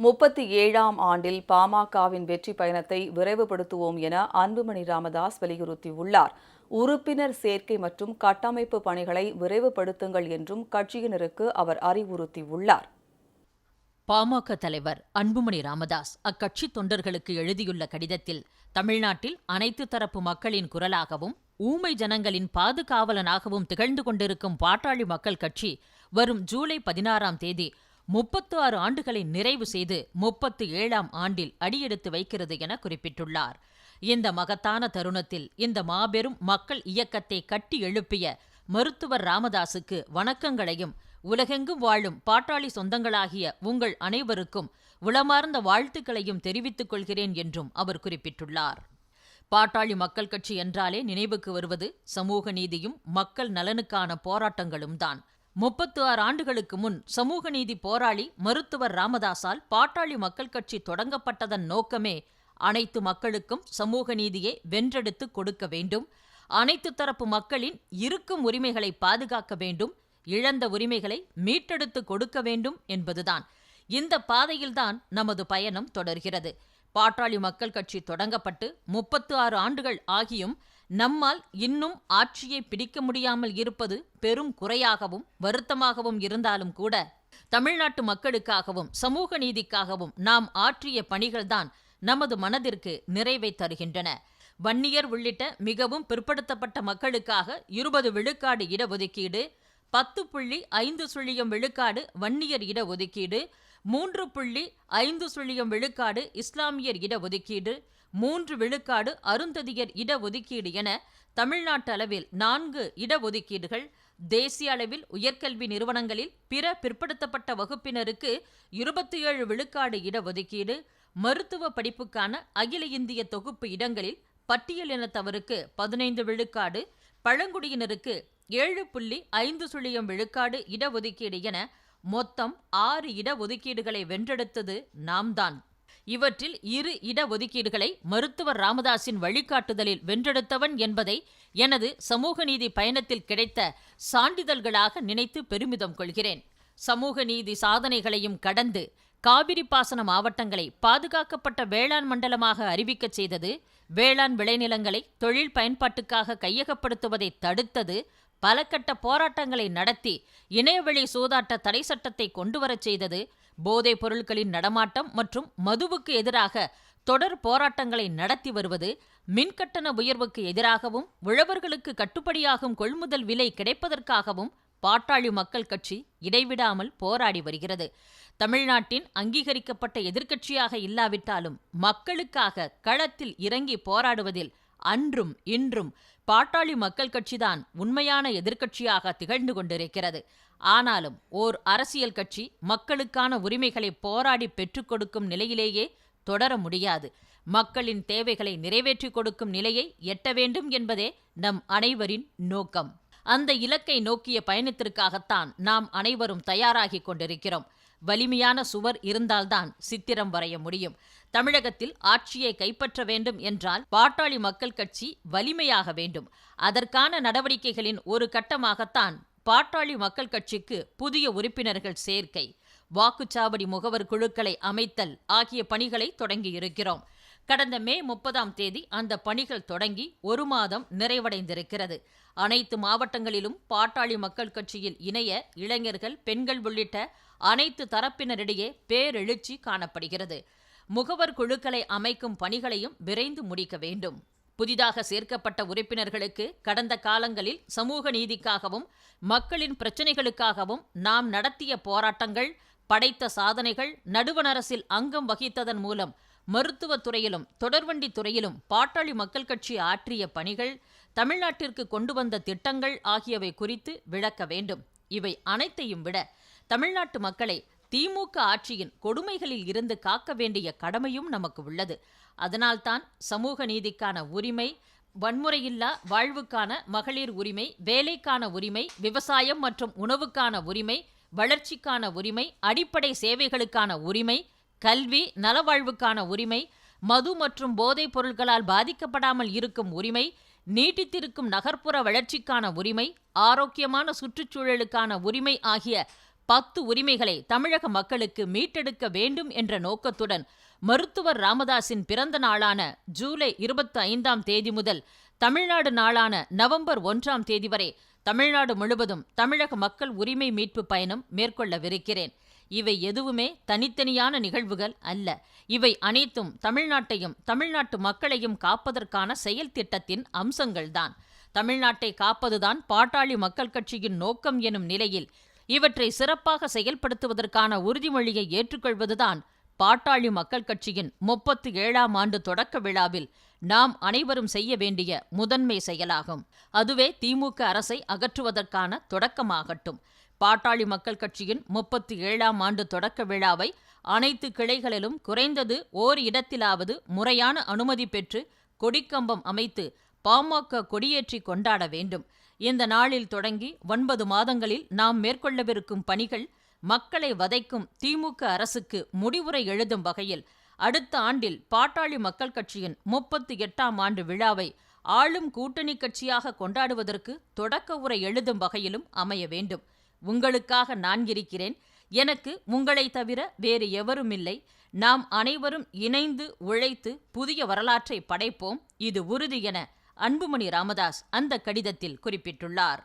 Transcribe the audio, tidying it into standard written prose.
37ஆம் ஆண்டில் பாமகவின் வெற்றி பயணத்தை விரைவுபடுத்துவோம் என அன்புமணி ராமதாஸ் வலியுறுத்தியுள்ளார். உறுப்பினர் சேர்க்கை மற்றும் கட்டமைப்பு பணிகளை விரைவுபடுத்துங்கள் என்றும் கட்சியினருக்கு அவர் அறிவுறுத்தியுள்ளார். பாமக தலைவர் அன்புமணி ராமதாஸ் அக்கட்சி தொண்டர்களுக்கு எழுதியுள்ள கடிதத்தில், தமிழ்நாட்டில் அனைத்து தரப்பு மக்களின் குரலாகவும் ஊமை ஜனங்களின் பாதுகாவலனாகவும் திகழ்ந்து கொண்டிருக்கும் பாட்டாளி மக்கள் கட்சி வரும் ஜூலை 16ஆம் தேதி 36 ஆண்டுகளை நிறைவு செய்து 37ஆம் ஆண்டில் அடியெடுத்து வைக்கிறது என குறிப்பிட்டுள்ளார். இந்த மகத்தான தருணத்தில் இந்த மாபெரும் மக்கள் இயக்கத்தை கட்டி எழுப்பிய மருத்துவர் ராமதாசுக்கு வணக்கங்களையும், உலகெங்கும் வாழும் பாட்டாளி சொந்தங்களாகிய உங்கள் அனைவருக்கும் உளமார்ந்த வாழ்த்துக்களையும் தெரிவித்துக் கொள்கிறேன் என்றும் அவர் குறிப்பிட்டுள்ளார். பாட்டாளி மக்கள் கட்சி என்றாலே நினைவுக்கு வருவது சமூக நீதியும் மக்கள் நலனுக்கான போராட்டங்களும் தான். 36 ஆண்டுகளுக்கு முன் சமூக நீதி போராளி மருத்துவர் ராமதாசால் பாட்டாளி மக்கள் கட்சி தொடங்கப்பட்டதன் நோக்கமே அனைத்து மக்களுக்கும் சமூக நீதியை வென்றெடுத்து கொடுக்க வேண்டும், அனைத்து தரப்பு மக்களின் இருக்கும் உரிமைகளை பாதுகாக்க வேண்டும், இழந்த உரிமைகளை மீட்டெடுத்து கொடுக்க வேண்டும் என்பதுதான். இந்த பாதையில்தான் நமது பயணம் தொடர்கிறது. பாட்டாளி மக்கள் கட்சி தொடங்கப்பட்டு 36 ஆண்டுகள் ஆகியும் நம்மால் இன்னும் ஆட்சியை பிடிக்க முடியாமல் இருப்பது பெரும் குறையாகவும் வருத்தமாகவும் இருந்தாலும் கூட, தமிழ்நாட்டு மக்களுக்காகவும் சமூக நீதிக்காகவும் நாம் ஆற்றிய பணிகள்தான் நமது மனதிற்கு நிறைவை தருகின்றன. வன்னியர் உள்ளிட்ட மிகவும் பிற்படுத்தப்பட்ட மக்களுக்காக 20 விழுக்காடு இடஒதுக்கீடு, 10.5 விழுக்காடு வன்னியர் இடஒதுக்கீடு, 3.5 விழுக்காடு இஸ்லாமியர் இடஒதுக்கீடு, 3 விழுக்காடு அருந்ததியர் இடஒதுக்கீடு என தமிழ்நாட்டு அளவில் 4 இடஒதுக்கீடுகள், தேசிய அளவில் உயர்கல்வி நிறுவனங்களில் பிற பிற்படுத்தப்பட்ட வகுப்பினருக்கு 27 விழுக்காடு இடஒதுக்கீடு, மருத்துவ படிப்புக்கான அகில இந்திய தொகுப்பு இடங்களில் பட்டியலினத்தவருக்கு 15 விழுக்காடு, பழங்குடியினருக்கு 7.5 விழுக்காடு இடஒதுக்கீடு என மொத்தம் 6 இடஒதுக்கீடுகளை வென்றெடுத்தது நாம்தான். இவற்றில் 2 இடஒதுக்கீடுகளை மருத்துவர் ராமதாஸின் வழிகாட்டுதலில் வென்றெடுத்தவன் என்பதை எனது சமூக நீதி பயணத்தில் கிடைத்த சான்றிதழ்களாக நினைத்து பெருமிதம் கொள்கிறேன். சமூக நீதி சாதனைகளையும் கடந்து காவிரி பாசன மாவட்டங்களை பாதுகாக்கப்பட்ட வேளாண் மண்டலமாக அறிவிக்கச் செய்தது, வேளாண் விளைநிலங்களை தொழில் பயன்பாட்டுக்காக கையகப்படுத்துவதை தடுத்தது, பல கட்ட போராட்டங்களை நடத்தி இணையவழி சூதாட்ட தடை சட்டத்தை கொண்டுவரச் செய்தது, போதைப் பொருட்களின் நடமாட்டம் மற்றும் மதுவுக்கு எதிராக தொடர் போராட்டங்களை நடத்தி வருவது, மின்கட்டண உயர்வுக்கு எதிராகவும் உழவர்களுக்கு கட்டுப்படியாகும் கொள்முதல் விலை கிடைப்பதற்காகவும் பாட்டாளி மக்கள் கட்சி இடைவிடாமல் போராடி வருகிறது. தமிழ்நாட்டின் அங்கீகரிக்கப்பட்ட எதிர்க்கட்சியாக இல்லாவிட்டாலும் மக்களுக்காக களத்தில் இறங்கி போராடுவதில் அன்றும் இன்றும் பாட்டாளி மக்கள் கட்சிதான் உண்மையான எதிர்க்கட்சியாக திகழ்ந்து கொண்டிருக்கிறது. ஆனாலும் ஓர் அரசியல் கட்சி மக்களுக்கான உரிமைகளை போராடி பெற்றுக் கொடுக்கும் நிலையிலேயே தொடர முடியாது. மக்களின் தேவைகளை நிறைவேற்றிக் கொடுக்கும் நிலையை எட்ட வேண்டும் என்பதே நம் அனைவரின் நோக்கம். அந்த இலக்கை நோக்கிய பயணத்திற்காகத்தான் நாம் அனைவரும் தயாராகி கொண்டிருக்கிறோம். வலிமையான சுவர் இருந்தால்தான் சித்திரம் வரைய முடியும். தமிழகத்தில் ஆட்சியை கைப்பற்ற வேண்டும் என்றால் பாட்டாளி மக்கள் கட்சி வலிமையாக வேண்டும். அதற்கான நடவடிக்கைகளின் ஒரு கட்டமாகத்தான் பாட்டாளி மக்கள் கட்சிக்கு புதிய உறுப்பினர்கள் சேர்க்கை, வாக்குச்சாவடி முகவர் குழுக்களை அமைத்தல் ஆகிய பணிகளை தொடங்கியிருக்கிறோம். கடந்த மே 30ஆம் தேதி அந்த பணிகள் தொடங்கி 1 மாதம் நிறைவடைந்திருக்கிறது. அனைத்து மாவட்டங்களிலும் பாட்டாளி மக்கள் கட்சியில் இணைய இளைஞர்கள், பெண்கள் உள்ளிட்ட அனைத்து தரப்பினரிடையே பேரெழுச்சி காணப்படுகிறது. முகவர் குழுக்களை அமைக்கும் பணிகளையும் விரைந்து முடிக்க வேண்டும். புதிதாக சேர்க்கப்பட்ட உறுப்பினர்களுக்கு கடந்த காலங்களில் சமூக நீதிக்காகவும் மக்களின் பிரச்சினைகளுக்காகவும் நாம் நடத்திய போராட்டங்கள், படைத்த சாதனைகள், நடுவண் அரசில் அங்கம் வகித்ததன் மூலம் மருத்துவத் துறையிலும் தொடர்வண்டி துறையிலும் பாட்டாளி மக்கள் கட்சி ஆற்றிய பணிகள், தமிழ்நாட்டிற்கு கொண்டு வந்த திட்டங்கள் ஆகியவை குறித்து விளக்க வேண்டும். இவை அனைத்தையும் விட தமிழ்நாட்டு மக்களை திமுக ஆட்சியின் கொடுமைகளில் இருந்து காக்க வேண்டிய கடமையும் நமக்கு உள்ளது. அதனால்தான் சமூக நீதிக்கான உரிமை, வன்முறையில்லா வாழ்வுக்கான மகளிர் உரிமை, வேலைக்கான உரிமை, விவசாயம் மற்றும் உணவுக்கான உரிமை, வளர்ச்சிக்கான உரிமை, அடிப்படை சேவைகளுக்கான உரிமை, கல்வி நலவாழ்வுக்கான உரிமை, மது மற்றும் போதைப் பொருட்களால் பாதிக்கப்படாமல் இருக்கும் உரிமை, நீட்டித்திருக்கும் நகர்ப்புற வளர்ச்சிக்கான உரிமை, ஆரோக்கியமான சுற்றுச்சூழலுக்கான உரிமை ஆகிய 10 உரிமைகளை தமிழக மக்களுக்கு மீட்டெடுக்க வேண்டும் என்ற நோக்கத்துடன் மருத்துவர் ராமதாஸின் பிறந்த நாளான ஜூலை 25ஆம் தேதி முதல் தமிழ்நாடு நாளான நவம்பர் 1ஆம் தேதி வரை தமிழ்நாடு முழுவதும் தமிழக மக்கள் உரிமை மீட்பு பயணம் மேற்கொள்ளவிருக்கிறேன். இவை எதுவுமே தனித்தனியான நிகழ்வுகள் அல்ல. இவை அனைத்தும் தமிழ்நாட்டையும் தமிழ்நாட்டு மக்களையும் காப்பதற்கான செயல் திட்டத்தின் அம்சங்கள்தான். தமிழ்நாட்டை காப்பதுதான் பாட்டாளி மக்கள் கட்சியின் நோக்கம் எனும் நிலையில் இவற்றை சிறப்பாக செயல்படுத்துவதற்கான உறுதிமொழியை ஏற்றுக்கொள்வதுதான் பாட்டாளி மக்கள் கட்சியின் 37ஆம் ஆண்டு தொடக்க விழாவில் நாம் அனைவரும் செய்ய வேண்டிய முதன்மை செயலாகும். அதுவே திமுக அரசை அகற்றுவதற்கான தொடக்கமாகட்டும். பாட்டாளி மக்கள் கட்சியின் 37ஆம் ஆண்டு தொடக்க விழாவை அனைத்து கிளைகளிலும் குறைந்தது ஓர் இடத்திலாவது முறையான அனுமதி பெற்று கொடிக்கம்பம் அமைத்து பாமக கொடியேற்றி கொண்டாட வேண்டும். இந்த நாளில் தொடங்கி 9 மாதங்களில் நாம் மேற்கொள்ளவிருக்கும் பணிகள் மக்களை வதைக்கும் திமுக அரசுக்கு முடிவுரை எழுதும் வகையில் அடுத்த ஆண்டில் பாட்டாளி மக்கள் கட்சியின் 38ஆம் ஆண்டு விழாவை ஆளும் கூட்டணி கட்சியாக கொண்டாடுவதற்கு தொடக்க உரை எழுதும் வகையிலும் அமைய வேண்டும். உங்களுக்காக நான் இருக்கிறேன். எனக்கு உங்களை தவிர வேறு எவரும் இல்லை. நாம் அனைவரும் இணைந்து உழைத்து புதிய வரலாற்றை படைப்போம். இது உறுதி என அன்புமணி ராமதாஸ் அந்த கடிதத்தில் குறிப்பிட்டுள்ளார்.